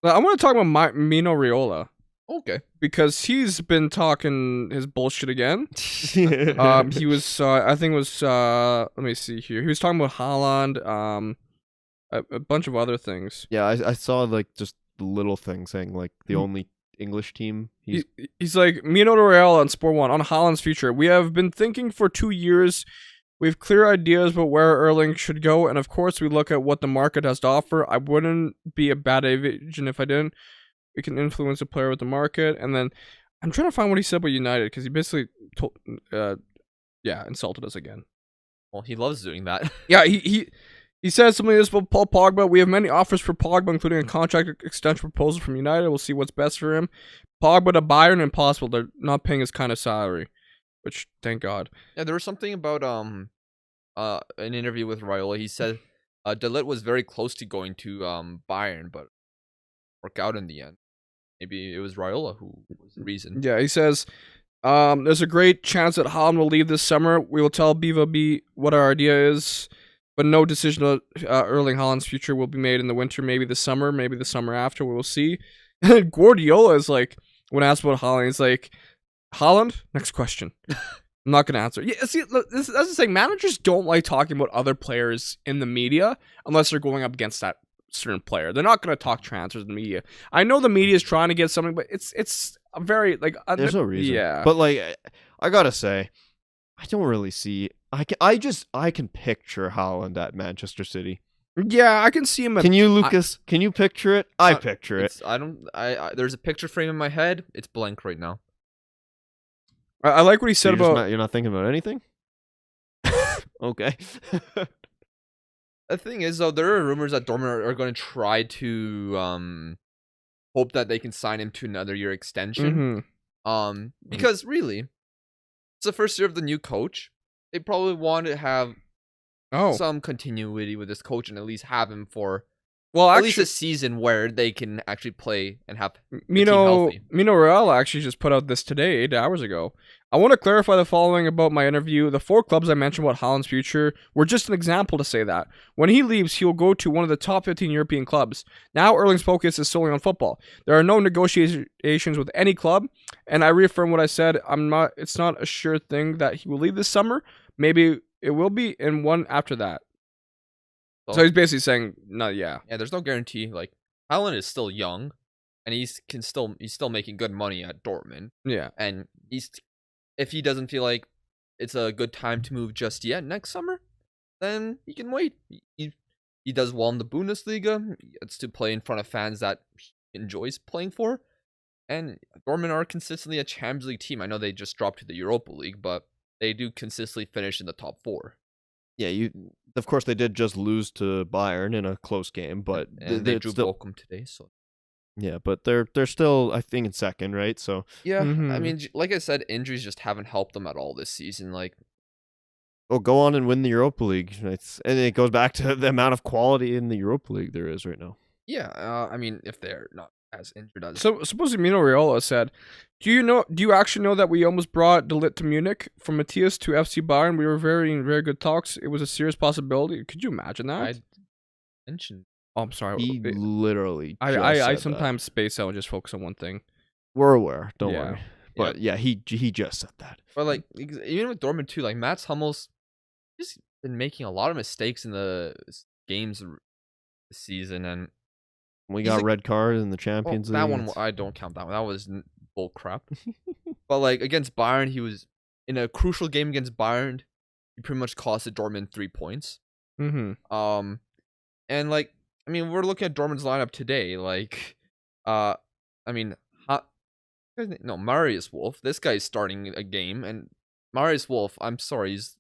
I want to talk about Mino Raiola Okay. because he's been talking his bullshit again. He was, I think it was, let me see here. He was talking about Haaland, a bunch of other things. Yeah, I saw like just the little thing saying like the only English team He's like, Mino Raiola on Sport 1 on Haaland's future. We have been thinking for 2 years. We have clear ideas about where Erling should go, and of course, we look at what the market has to offer. I wouldn't be a bad agent if I didn't. We can influence a player with the market, and then I'm trying to find what he said about United because he basically told, insulted us again. Well, he loves doing that. Yeah, he says something like this about Paul Pogba. We have many offers for Pogba, including a contract extension proposal from United. We'll see what's best for him. Pogba to Bayern, impossible. They're not paying his kind of salary, which thank God. Yeah, there was something about an interview with Raiola. He said De Ligt was very close to going to Bayern, but worked out in the end. Maybe it was Raiola who was the reason. Yeah, he says there's a great chance that Haaland will leave this summer. We will tell BVB what our idea is, but no decision on Erling Haaland's future will be made in the winter. Maybe the summer, maybe the summer after. We will see. And Guardiola is like, when asked about Haaland, he's like, Haaland? Next question. I'm not going to answer. Yeah, see, that's the thing. Managers don't like talking about other players in the media unless they're going up against that certain player. They're not going to talk transfers in the media. I know the media is trying to get something, but it's a very like there's no reason. Yeah, but like I gotta say, I don't really see. I can picture Haaland at Manchester City. Yeah, I can see him. Can you, Lucas? Can you picture it? I picture it. I don't. There's a picture frame in my head. It's blank right now. I like what he said about. You're not thinking about anything. Okay. The thing is, though, there are rumors that Dortmund are going to try to hope that they can sign him to another year extension. Because really, it's the first year of the new coach. They probably want to have some continuity with this coach and at least have him for at least a season where they can actually play and have Mino Raiola actually just put out this today, 8 hours ago. I want to clarify the following about my interview. The 4 clubs I mentioned about Haaland's future were just an example to say that. When he leaves, he will go to one of the top 15 European clubs. Now Erling's focus is solely on football. There are no negotiations with any club, and I reaffirm what I said. It's not a sure thing that he will leave this summer. Maybe it will be in one after that. So he's basically saying, no, yeah. Yeah, there's no guarantee. Like, Haaland is still young, and he's still making good money at Dortmund. Yeah. And if he doesn't feel like it's a good time to move just yet next summer, then he can wait. He does well in the Bundesliga. He gets to play in front of fans that he enjoys playing for. And Dortmund are consistently a Champions League team. I know they just dropped to the Europa League, but they do consistently finish in the top 4. Yeah, of course they did just lose to Bayern in a close game, but they drew Bochum today, so yeah, but they're still, I think, in second, right? So yeah, I mean, like I said, injuries just haven't helped them at all this season. Like, go on and win the Europa League. And it goes back to the amount of quality in the Europa League there is right now. Yeah, I mean, if they're not as injured as so supposedly Mino Raiola said, do you actually know that we almost brought De Ligt to Munich from Matthias to FC Bayern? We were in very good talks. It was a serious possibility. Could you imagine that? I mentioned. Oh, I'm sorry. He literally. I sometimes space out and just focus on one thing. We're aware. Don't worry. But yeah, he just said that. But like, even with Dortmund too, like Mats Hummels, he's been making a lot of mistakes in the games this season, and we got red card in the Champions League. That one I don't count that one. That was bull crap. But like against Bayern, he was in a crucial game against Bayern. He pretty much costed Dortmund 3 points. And like, I mean, we're looking at Dortmund's lineup today. Like, I mean, Marius Wolf. This guy's starting a game, and Marius Wolf, I'm sorry, he's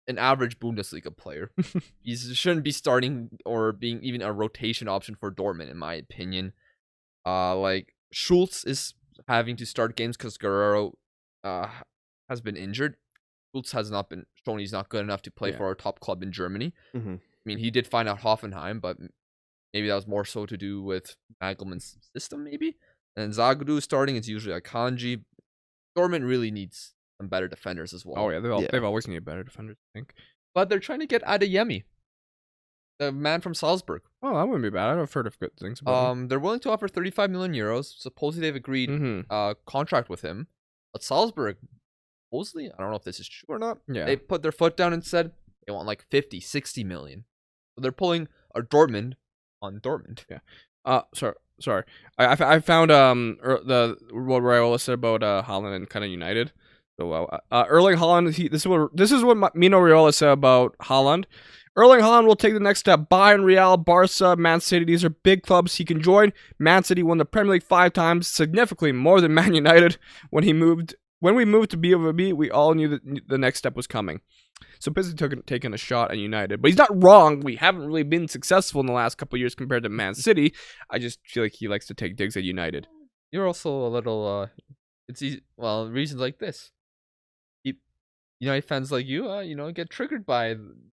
an average Bundesliga player. He shouldn't be starting or being even a rotation option for Dortmund, in my opinion. Like, Schultz is having to start games because Guerrero has been injured. Schultz has not been shown he's not good enough to play for our top club in Germany. I mean, he did find out Hoffenheim, but maybe that was more so to do with Nagelmann's system, maybe. And Zagadou starting, it's usually a Kanji. Dortmund really needs some better defenders as well. Oh yeah, they've always needed better defenders, I think. But they're trying to get Adeyemi. The man from Salzburg. Oh, that wouldn't be bad. I've heard of good things about him. They're willing to offer 35 million euros. Supposedly they've agreed Mm-hmm. contract with him. But Salzburg, supposedly, I don't know if this is true or not. Yeah. They put their foot down and said they want like 50, 60 million. So they're pulling a Dortmund on Dortmund. Sorry. I found the what Raiola said about Haaland and kind of United. So Erling Haaland, this is what Mino Raiola said about Haaland. Erling Haaland will take the next step. Bayern, Real, Barca, Man City. These are big clubs he can join. Man City won the Premier League 5 times, significantly more than Man United. When we moved to BOB, we all knew that the next step was coming. So basically taking a shot at United. But he's not wrong. We haven't really been successful in the last couple of years compared to Man City. I just feel like he likes to take digs at United. You're also a little it's easy, well, reasons like this. United fans like you, get triggered by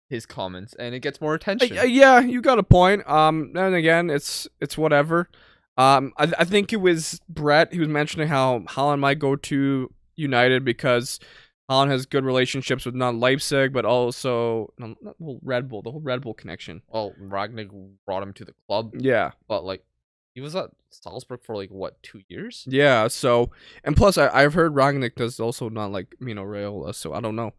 his comments, and it gets more attention. Yeah, you got a point. And again, it's whatever. I think it was Brett. He was mentioning how Haaland might go to United because Haaland has good relationships with not Leipzig, but also not the whole Red Bull connection. Well, Ragnick brought him to the club. Yeah. But like, he was at Salzburg for like what, 2 years? Yeah. So, and plus, I've heard Ragnick does also not like Mino Raiola, so I don't know.